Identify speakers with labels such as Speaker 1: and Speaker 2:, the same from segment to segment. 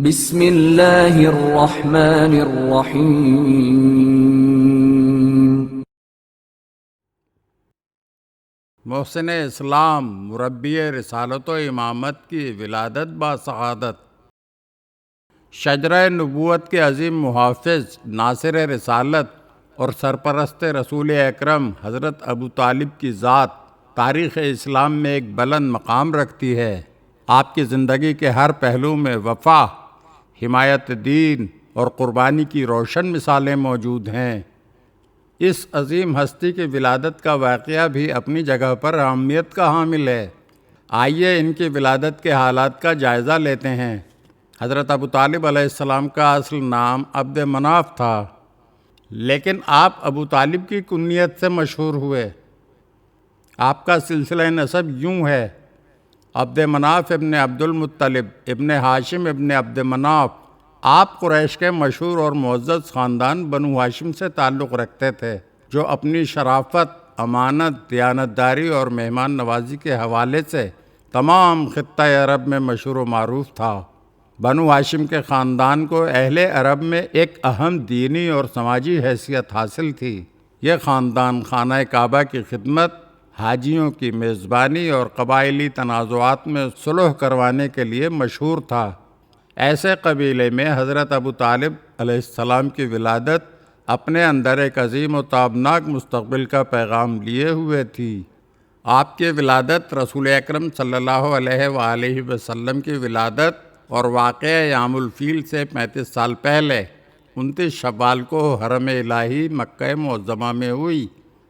Speaker 1: بسم اللہ الرحمن الرحیم۔
Speaker 2: محسن اسلام مربی رسالت و امامت کی ولادت با سعادت۔ شجرہ نبوت کے عظیم محافظ، ناصر رسالت اور سرپرست رسول اکرم حضرت ابو طالب کی ذات تاریخ اسلام میں ایک بلند مقام رکھتی ہے۔ آپ کی زندگی کے ہر پہلو میں وفا، حمایت دین اور قربانی کی روشن مثالیں موجود ہیں۔ اس عظیم ہستی کی ولادت کا واقعہ بھی اپنی جگہ پر اہمیت کا حامل ہے۔ آئیے ان کی ولادت کے حالات کا جائزہ لیتے ہیں۔ حضرت ابو طالب علیہ السلام کا اصل نام عبد مناف تھا، لیکن آپ ابو طالب کی کنیت سے مشہور ہوئے۔ آپ کا سلسلہ نسب یوں ہے: عبد مناف ابن عبد المطلب ابن ہاشم ابن عبد مناف۔ آپ قریش کے مشہور اور معزز خاندان بنو ہاشم سے تعلق رکھتے تھے، جو اپنی شرافت، امانت، دیانتداری اور مہمان نوازی کے حوالے سے تمام خطہ عرب میں مشہور و معروف تھا۔ بنو ہاشم کے خاندان کو اہل عرب میں ایک اہم دینی اور سماجی حیثیت حاصل تھی۔ یہ خاندان خانہ کعبہ کی خدمت، حاجیوں کی میزبانی اور قبائلی تنازعات میں صلح کروانے کے لیے مشہور تھا۔ ایسے قبیلے میں حضرت ابو طالب علیہ السلام کی ولادت اپنے اندر ایک عظیم و تابناک مستقبل کا پیغام لیے ہوئے تھی۔ آپ کی ولادت رسول اکرم صلی اللہ علیہ وآلہ وسلم کی ولادت اور واقعہ یوم الفیل سے 35 سال پہلے 29 شوال کو حرم الہی مکہ معظمہ میں ہوئی۔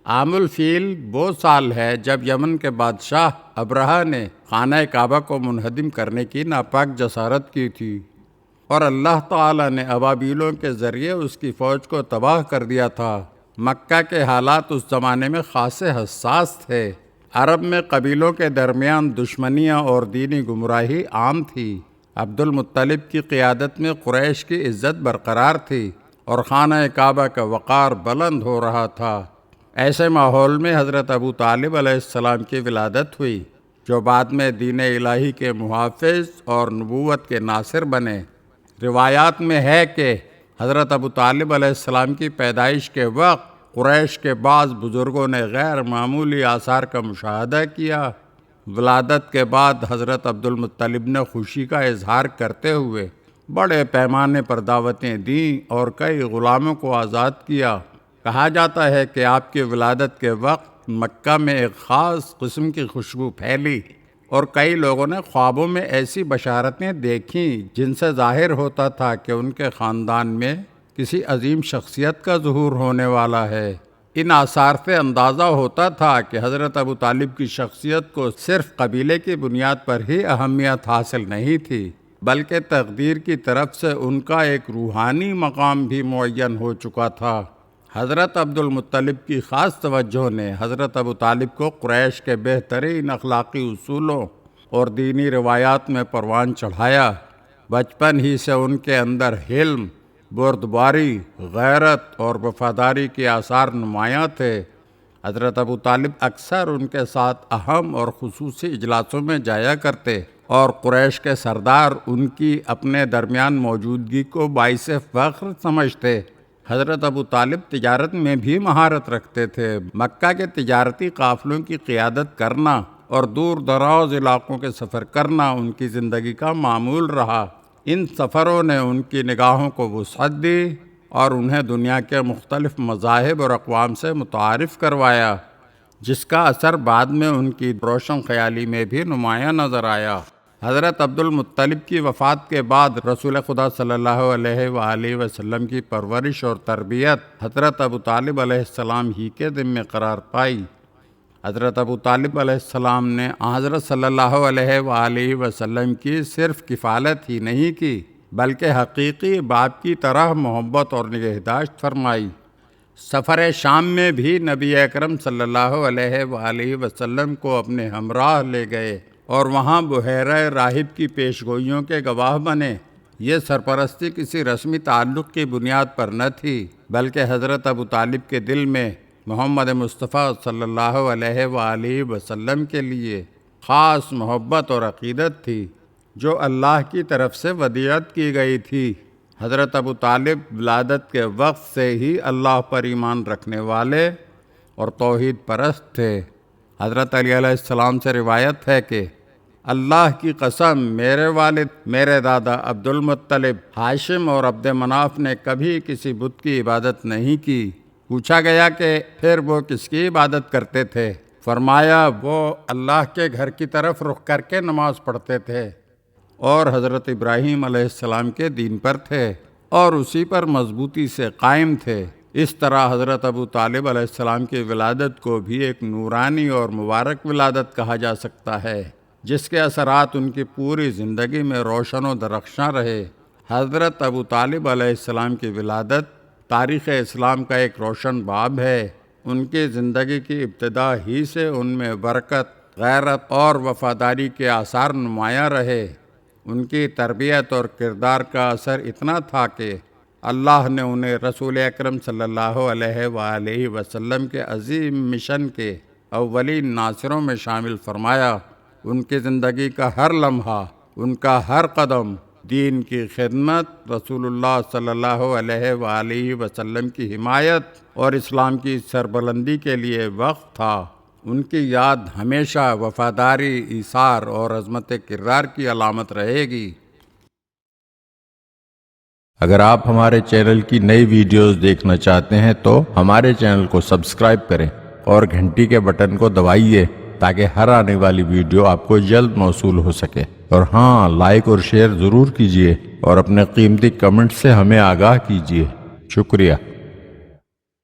Speaker 2: عام الفیل وہ سال ہے جب یمن کے بادشاہ ابرہہ نے خانہ کعبہ کو منہدم کرنے کی ناپاک جسارت کی تھی، اور اللہ تعالیٰ نے ابابیلوں کے ذریعے اس کی فوج کو تباہ کر دیا تھا۔ مکہ کے حالات اس زمانے میں خاصے حساس تھے۔ عرب میں قبیلوں کے درمیان دشمنیاں اور دینی گمراہی عام تھی۔ عبد المطلب کی قیادت میں قریش کی عزت برقرار تھی اور خانہ کعبہ کا وقار بلند ہو رہا تھا۔ ایسے ماحول میں حضرت ابو طالب علیہ السلام کی ولادت ہوئی، جو بعد میں دین الہی کے محافظ اور نبوت کے ناصر بنے۔ روایات میں ہے کہ حضرت ابو طالب علیہ السلام کی پیدائش کے وقت قریش کے بعض بزرگوں نے غیر معمولی آثار کا مشاہدہ کیا۔ ولادت کے بعد حضرت عبد المطلب نے خوشی کا اظہار کرتے ہوئے بڑے پیمانے پر دعوتیں دیں اور کئی غلاموں کو آزاد کیا۔ کہا جاتا ہے کہ آپ کی ولادت کے وقت مکہ میں ایک خاص قسم کی خوشبو پھیلی اور کئی لوگوں نے خوابوں میں ایسی بشارتیں دیکھیں جن سے ظاہر ہوتا تھا کہ ان کے خاندان میں کسی عظیم شخصیت کا ظہور ہونے والا ہے۔ ان آثار سے اندازہ ہوتا تھا کہ حضرت ابو طالب کی شخصیت کو صرف قبیلے کی بنیاد پر ہی اہمیت حاصل نہیں تھی، بلکہ تقدیر کی طرف سے ان کا ایک روحانی مقام بھی معین ہو چکا تھا۔ حضرت عبد المطلب کی خاص توجہ نے حضرت ابو طالب کو قریش کے بہترین اخلاقی اصولوں اور دینی روایات میں پروان چڑھایا۔ بچپن ہی سے ان کے اندر حلم، بردباری، غیرت اور وفاداری کے آثار نمایاں تھے۔ حضرت ابو طالب اکثر ان کے ساتھ اہم اور خصوصی اجلاسوں میں جایا کرتے اور قریش کے سردار ان کی اپنے درمیان موجودگی کو باعث فخر سمجھتے۔ حضرت ابو طالب تجارت میں بھی مہارت رکھتے تھے۔ مکہ کے تجارتی قافلوں کی قیادت کرنا اور دور دراز علاقوں کے سفر کرنا ان کی زندگی کا معمول رہا۔ ان سفروں نے ان کی نگاہوں کو وسعت دی اور انہیں دنیا کے مختلف مذاہب اور اقوام سے متعارف کروایا، جس کا اثر بعد میں ان کی روشن خیالی میں بھی نمایاں نظر آیا۔ حضرت عبد المطلب کی وفات کے بعد رسول خدا صلی اللہ علیہ وآلہ وسلم کی پرورش اور تربیت حضرت ابو طالب علیہ السلام ہی کے ذمہ قرار پائی۔ حضرت ابو طالب علیہ السلام نے حضرت صلی اللہ علیہ وآلہ وسلم کی صرف کفالت ہی نہیں کی، بلکہ حقیقی باپ کی طرح محبت اور نگہداشت فرمائی۔ سفر شام میں بھی نبی اکرم صلی اللہ علیہ وآلہ وسلم کو اپنے ہمراہ لے گئے اور وہاں بحیرہ راہب کی پیشگوئیوں کے گواہ بنے۔ یہ سرپرستی کسی رسمی تعلق کی بنیاد پر نہ تھی، بلکہ حضرت ابو طالب کے دل میں محمد مصطفیٰ صلی اللہ علیہ وآلہ وسلم کے لیے خاص محبت اور عقیدت تھی، جو اللہ کی طرف سے ودیعت کی گئی تھی۔ حضرت ابو طالب ولادت کے وقت سے ہی اللہ پر ایمان رکھنے والے اور توحید پرست تھے۔ حضرت علی علیہ السلام سے روایت ہے کہ اللہ کی قسم، میرے والد، میرے دادا عبد المطلب، ہاشم اور عبد مناف نے کبھی کسی بت کی عبادت نہیں کی۔ پوچھا گیا کہ پھر وہ کس کی عبادت کرتے تھے؟ فرمایا وہ اللہ کے گھر کی طرف رخ کر کے نماز پڑھتے تھے اور حضرت ابراہیم علیہ السلام کے دین پر تھے اور اسی پر مضبوطی سے قائم تھے۔ اس طرح حضرت ابو طالب علیہ السلام کی ولادت کو بھی ایک نورانی اور مبارک ولادت کہا جا سکتا ہے، جس کے اثرات ان کی پوری زندگی میں روشن و درخشاں رہے۔ حضرت ابو طالب علیہ السلام کی ولادت تاریخ اسلام کا ایک روشن باب ہے۔ ان کی زندگی کی ابتدا ہی سے ان میں برکت، غیرت اور وفاداری کے آثار نمایاں رہے۔ ان کی تربیت اور کردار کا اثر اتنا تھا کہ اللہ نے انہیں رسول اکرم صلی اللہ علیہ وآلہ وسلم کے عظیم مشن کے اولین ناصروں میں شامل فرمایا۔ ان کی زندگی کا ہر لمحہ، ان کا ہر قدم دین کی خدمت، رسول اللہ صلی اللہ علیہ وآلہ وسلم کی حمایت اور اسلام کی سربلندی کے لیے وقف تھا۔ ان کی یاد ہمیشہ وفاداری، ایثار اور عظمت کردار کی علامت رہے گی۔
Speaker 3: اگر آپ ہمارے چینل کی نئی ویڈیوز دیکھنا چاہتے ہیں تو ہمارے چینل کو سبسکرائب کریں اور گھنٹی کے بٹن کو دبائیے تاکہ ہر آنے والی ویڈیو آپ کو جلد موصول ہو سکے۔ اور ہاں، لائک اور شیئر ضرور کیجیے اور اپنے قیمتی کمنٹ سے ہمیں آگاہ کیجیے۔ شکریہ۔